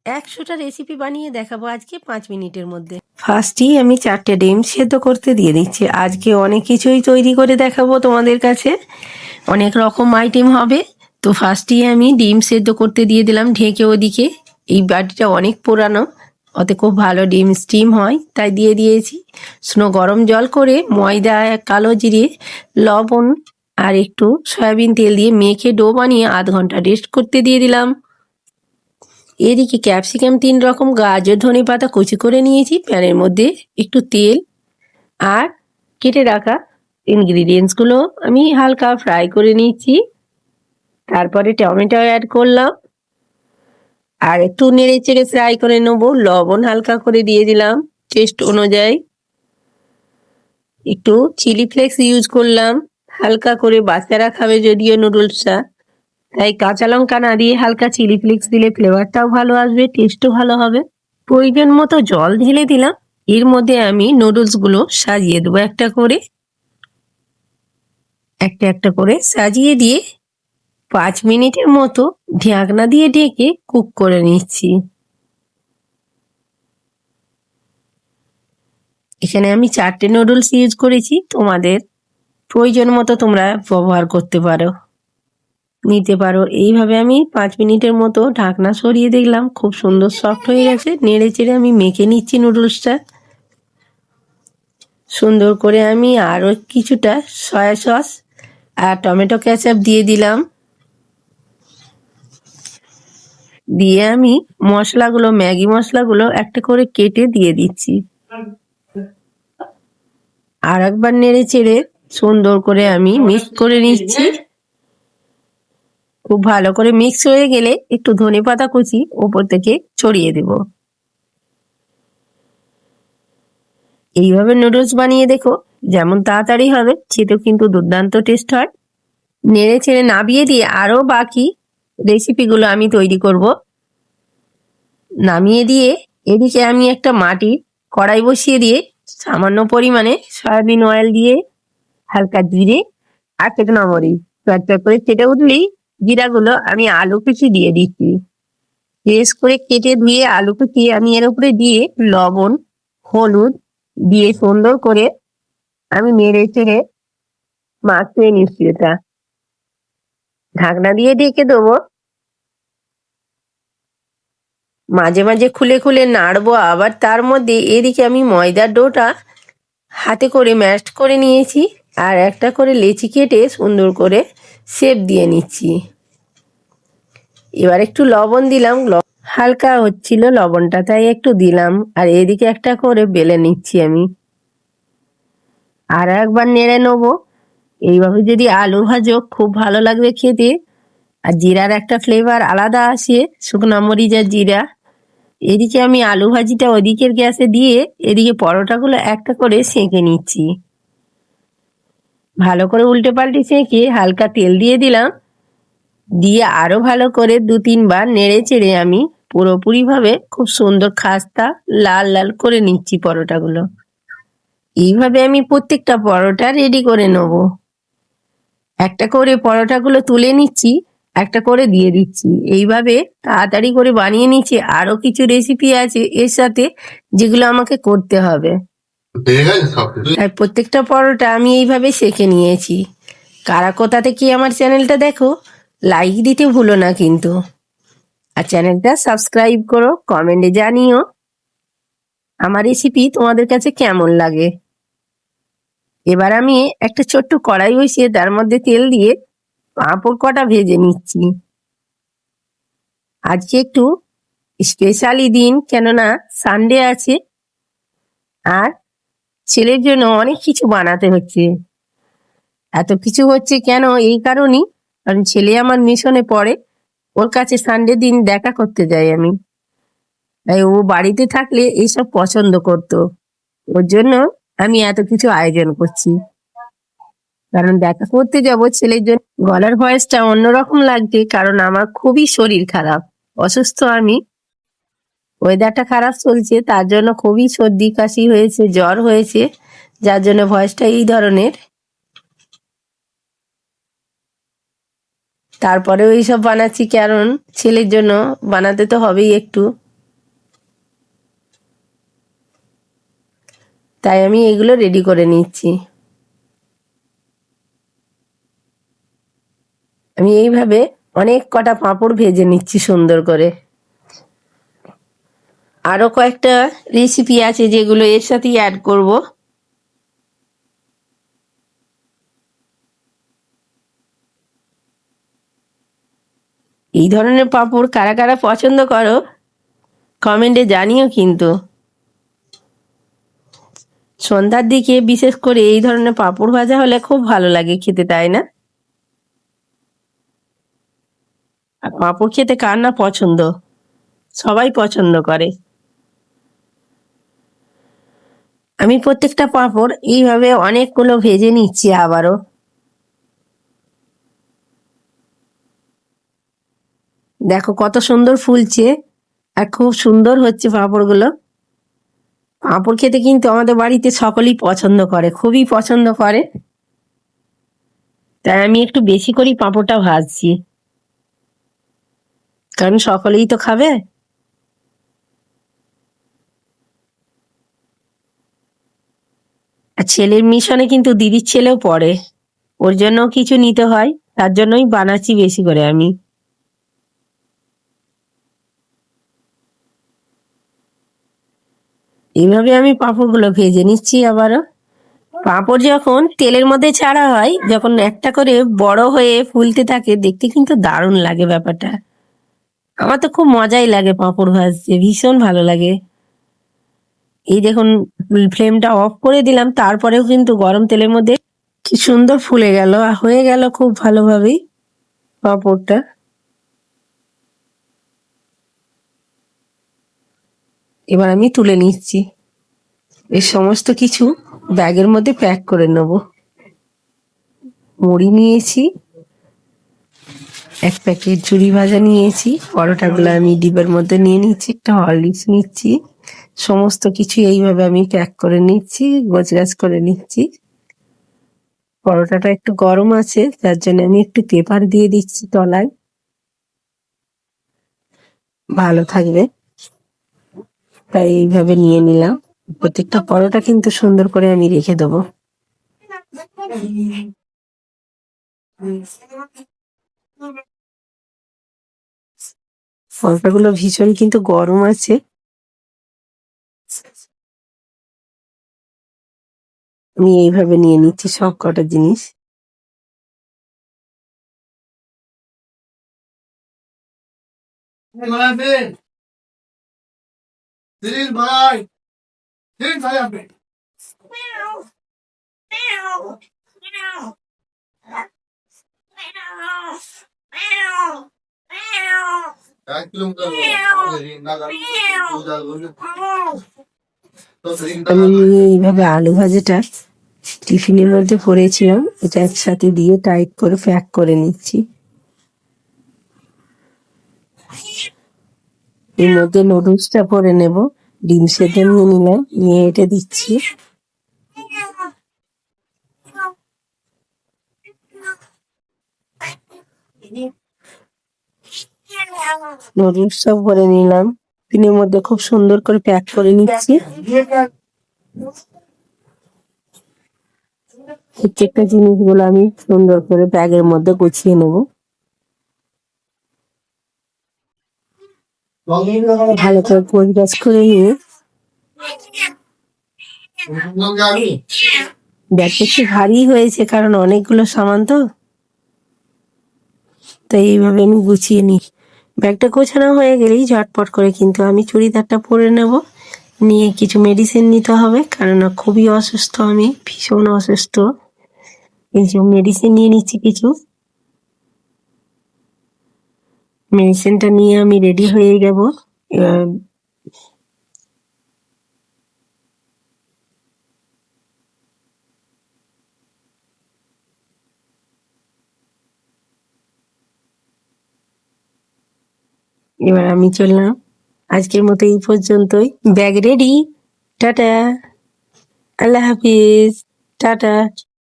100টা recipe বানিয়ে দেখাবো আজকে 5 মিনিটের মধ্যে। ফার্স্টেই আমি 4টে ডিম সেদ্ধ করতে দিয়ে দিচ্ছি। আজকে অনেক কিছুই তৈরি করে দেখাবো তোমাদের কাছে, অনেক রকম আইটেম হবে। তো ফার্স্টেই আমি ডিম সেদ্ধ করতে দিয়ে দিলাম ঢেকে। ওদিকে এই বাটিটা অনেক পুরানো, ওতে খুব ভালো ডিম স্টিম হয়, তাই দিয়ে দিয়েছি। গরম জল করে ময়দা, কালো জিরে, লবণ আর একটু সয়াবিন তেল দিয়ে মেখে ডো বানিয়ে আধ ঘন্টা রেস্ট করতে দিয়ে দিলাম। এদিকে ক্যাপসিকাম 3 রকম, গাজর, ধনেপাতা কুচি করে নিয়েছি। প্যানের মধ্যে একটু তেল আর কেটে রাখা ইনগ্রিডিয়েন্টসগুলো আমি হালকা ফ্রাই করে নিচ্ছি। তারপরে টমেটো অ্যাড করলাম আর একটু নেড়ে চেড়ে ফ্রাই করে নেবো। লবণ হালকা করে দিয়ে দিলাম টেস্ট অনুযায়ী। একটু চিলি ফ্লেক্স ইউজ করলাম হালকা করে, বাচ্চারা খাবে যদিও নুডলসটা, তাই কাঁচা লঙ্কা না দিয়ে হালকা চিলি ফ্লেক্স দিলে ফ্লেভারটাও ভালো আসবে, টেস্টও ভালো হবে। প্রয়োজন মতো জল ঢেলে দিলাম। এর মধ্যে আমি নুডলসগুলো সাজিয়ে দেবো একটা একটা করে সাজিয়ে দিয়ে 5 মিনিটের মতো ঢাকনা দিয়ে ঢেকে কুক করে নিচ্ছি। এখানে আমি 4টে নুডলস ইউজ করেছি, তোমাদের প্রয়োজন মতো তোমরা ব্যবহার করতে পারো, নিতে পারো। এইভাবে আমি 5 মিনিটের মতো ঢাকনা সরিয়ে দেখলাম খুব সুন্দর সফট হয়ে গেছে। নেড়ে চেড়ে আমি মেখে নিচ্ছি নুডলসটা সুন্দর করে। আমি আরও কিছুটা সয়া সস আর টমেটো কেচাপ দিয়ে দিলাম। দিয়ে আমি মশলাগুলো, ম্যাগি মশলাগুলো একটা করে কেটে দিয়ে দিচ্ছি। আর একবার নেড়ে চেড়ে সুন্দর করে আমি মিক্স করে নিচ্ছি। খুব ভালো করে মিক্স হয়ে গেলে একটু ধনেপাতা কুচি ওপর থেকে ছড়িয়ে দেব। এইভাবে নুডলস বানিয়ে দেখো, যেমন তাড়াতাড়ি হবে, খেতেও কিন্তু দুর্দান্ত টেস্ট হয়। নেড়ে চেড়ে নামিয়ে দিয়ে আরও বাকি রেসিপিগুলো আমি তৈরি করব। নামিয়ে দিয়ে এদিকে আমি একটা মাটির কড়াই বসিয়ে দিয়ে সামান্য পরিমাণে সয়াবিন অয়েল দিয়ে হালকা জিরে আর শুকনো মরিচ চটচট করে ফেটে উঠলেই জিরাগুলো আমি আলু কুচি দিয়ে দিচ্ছি। ফ্রেশ করে কেটে ধুয়ে আলু কুচি আমি এর উপরে দিয়ে লবণ, হলুদ দিয়ে সুন্দর করে আমি নেড়ে চেড়ে মাখিয়ে নিচ্ছি। এটা ঢাকনা দিয়ে ঢেকে দেবো। মাঝে মাঝে খুলে খুলে নাড়বো। আবার তার মধ্যে এদিকে আমি ময়দার ডোটা হাতে করে ম্যাশ করে নিয়েছি আর একটা করে লেচি কেটে সুন্দর করে শেপ দিয়ে নিচ্ছি। এবার একটু লবণ দিলাম, হালকা হচ্ছিল লবণটা তাই একটু দিলাম। আর এদিকে একটা করে বেলে নিচ্ছি আমি, আর একবার নেড়ে নেবো। এইভাবে যদি আলু ভাজো খুব ভালো লাগবে খেতে। আর জিরার একটা ফ্লেভার আলাদা আসে, শুকনো মরিচ আর জিরা। এদিকে আমি আলু ভাজিটা ওদিকের গ্যাসে দিয়ে এদিকে পরোটাগুলো একটা করে সেঁকে নিচ্ছি। ভালো করে উল্টে পাল্টে সেঁকে হালকা তেল দিয়ে দিলাম। দিয়ে আরো ভালো করে 2-3 বার নেড়ে চেড়ে আমি পুরোপুরিভাবে খুব সুন্দর খাস্তা লাল লাল করে নিচ্ছি পরোটাগুলো। এইভাবে আমি প্রত্যেকটা পরোটা রেডি করে নেব। একটা করে পরোটাগুলো তুলে নিচ্ছি, একটা করে দিয়ে দিচ্ছি। এইভাবে তাড়াতাড়ি করে বানিয়ে নিচ্ছি। আরো কিছু রেসিপি আছে এর সাথে যেগুলো আমাকে করতে হবে, তাই প্রত্যেকটা পরোটা আমি এইভাবে সেঁকে নিয়েছি। কারা কোথা থেকে আমার চ্যানেলটা দেখো লাইক দিতে ভুলো না কিন্তু, আর চ্যানেলটা সাবস্ক্রাইব করো। কমেন্টে জানিও আমার রেসিপি তোমাদের কাছে কেমন লাগে। এবার আমি একটা ছোট্ট কড়াই বসিয়ে তার মধ্যে তেল দিয়ে পাঁপড় কটা ভেজে নিচ্ছি। আজকে একটু স্পেশালি দিন, কেননা সানডে আছে আর ছেলের জন্য অনেক কিছু বানাতে হচ্ছে। এত কিছু হচ্ছে কেন, এই কারণেই, কারণ ছেলে আমার মিশনে পড়ে, ওর কাছে সানডে দিন দেখা করতে যাই আমি। তাই ও বাড়িতে থাকলে এইসব পছন্দ করতো, ওর জন্য আমি এত কিছু আয়োজন করছি। কারণ দেখা করতে যাব ছেলের জন্য। গলার ভয়েসটা অন্যরকম লাগছে কারণ আমার খুবই শরীর খারাপ, অসুস্থ আমি। ওয়েদারটা খারাপ চলছে, তার জন্য খুবই সর্দি কাশি হয়েছে, জ্বর হয়েছে, যার জন্য ভয়েসটা এই ধরনের। তারপরেও এইসব বানাচ্ছি কারণ ছেলের জন্য বানাতে তো হবেই একটু। তাই আমি এগুলো রেডি করে নিচ্ছি। আমি এইভাবে অনেক কটা পাঁপড় ভেজে নিচ্ছি সুন্দর করে। আরো কয়েকটা রেসিপি আছে যেগুলো এর সাথেই অ্যাড করব। এই ধরনের পাঁপড় কারা কারা পছন্দ করো কমেন্টে জানিও কিন্তু। সন্ধ্যার দিকে বিশেষ করে এই ধরনের পাঁপড় ভাজা হলে খুব ভালো লাগে খেতে, তাই না? আর পাঁপড় খেতে কার না পছন্দ, সবাই পছন্দ করে। আমি প্রত্যেকটা পাঁপড় এইভাবে অনেকগুলো ভেজে নিচ্ছি আবারও। দেখো কত সুন্দর ফুলছে আর খুব সুন্দর হচ্ছে পাঁপড়গুলো। পাঁপড় খেতে কিন্তু আমাদের বাড়িতে সকলেই পছন্দ করে, খুবই পছন্দ করে। তাই আমি একটু বেশি করেই পাঁপড়টা ভাজছি, কারণ সকলেই তো খাবে। আর ছেলের মিশনে কিন্তু দিদির ছেলেও পড়ে, ওর জন্য কিছু নিতে হয়, তার জন্যই বানাচ্ছি বেশি করে আমি। এইভাবে আমি পাঁপড়গুলো ভেজে নিচ্ছি আবারও। পাঁপড় যখন তেলের মধ্যে ছাড়া হয়, যখন একটা করে বড় হয়ে ফুলতে থাকে, দেখতে কিন্তু দারুণ লাগে ব্যাপারটা। আমার তো খুব মজাই লাগে পাঁপড় ভাজতে, ভীষণ ভালো লাগে। এই দেখুন, ফ্লেমটা অফ করে দিলাম, তারপরেও কিন্তু গরম তেলের মধ্যে কি সুন্দর ফুলে গেল আর হয়ে গেল খুব ভালোভাবেই পাঁপড়টা। এবার আমি তুলে নিচ্ছি। এর সমস্ত কিছু ব্যাগের মধ্যে প্যাক করে নেব। মুড়ি নিয়েছি, এক প্যাকেট ঝুরি ভাজা নিয়েছি, পরোটাগুলো আমি ডিবের মধ্যে নিয়ে নিচ্ছি, একটা হরলিক্স নিচ্ছি। সমস্ত কিছু এইভাবে আমি প্যাক করে নিচ্ছি, গোছগাছ করে নিচ্ছি। পরোটাটা একটু গরম আছে, যার জন্য আমি একটু পেপার দিয়ে দিচ্ছি তলায়, ভালো থাকবে। তাই এইভাবে নিয়ে নিলাম। প্রত্যেকটা পরোটা কিন্তু সুন্দর করে আমি রেখে দেবো। পরোটাগুলো ভীষণ কিন্তু গরম আছে। আমি এইভাবে নিয়ে নিচ্ছি সব কটা জিনিস। আমি এইভাবে আলু ভাজাটা টিফিনের মধ্যে ভরেছিলাম, এটা একসাথে দিয়ে টাইট করে প্যাক করে নিচ্ছি। এর মধ্যে নুডলসটা ভরে নেব, ডিম সেদ্ধ নিয়ে নিলাম, নিয়ে এটা দিচ্ছি। নুডলসটা ভরে নিলাম, টিনের মধ্যে খুব সুন্দর করে প্যাক করে নিচ্ছি। প্রত্যেকটা জিনিসগুলো আমি সুন্দর করে ব্যাগের মধ্যে গুছিয়ে নেব। ভালো করে পরিবেশ করে নিয়ে ব্যাগটা একটু ভারী হয়েছে, কারণ অনেকগুলো সামান তো, তাই এইভাবে আমি গুছিয়ে নিই। ব্যাগটা গোছানো হয়ে গেলেই ঝটপট করে কিন্তু আমি চুড়িদারটা পরে নেব, নিয়ে কিছু মেডিসিন নিতে হবে, কারণ খুবই অসুস্থ, আমি ভীষণ অসুস্থ। এই যে মেডিসিন নিয়ে নিচ্ছি কিছু। মেডিসিনটা নিয়ে আমি রেডি হয়ে যাব। এবার আমি চললাম। আজকের মতো এই পর্যন্তই। Bag ready. টাটা, আল্লাহ হাফিজ, টাটা।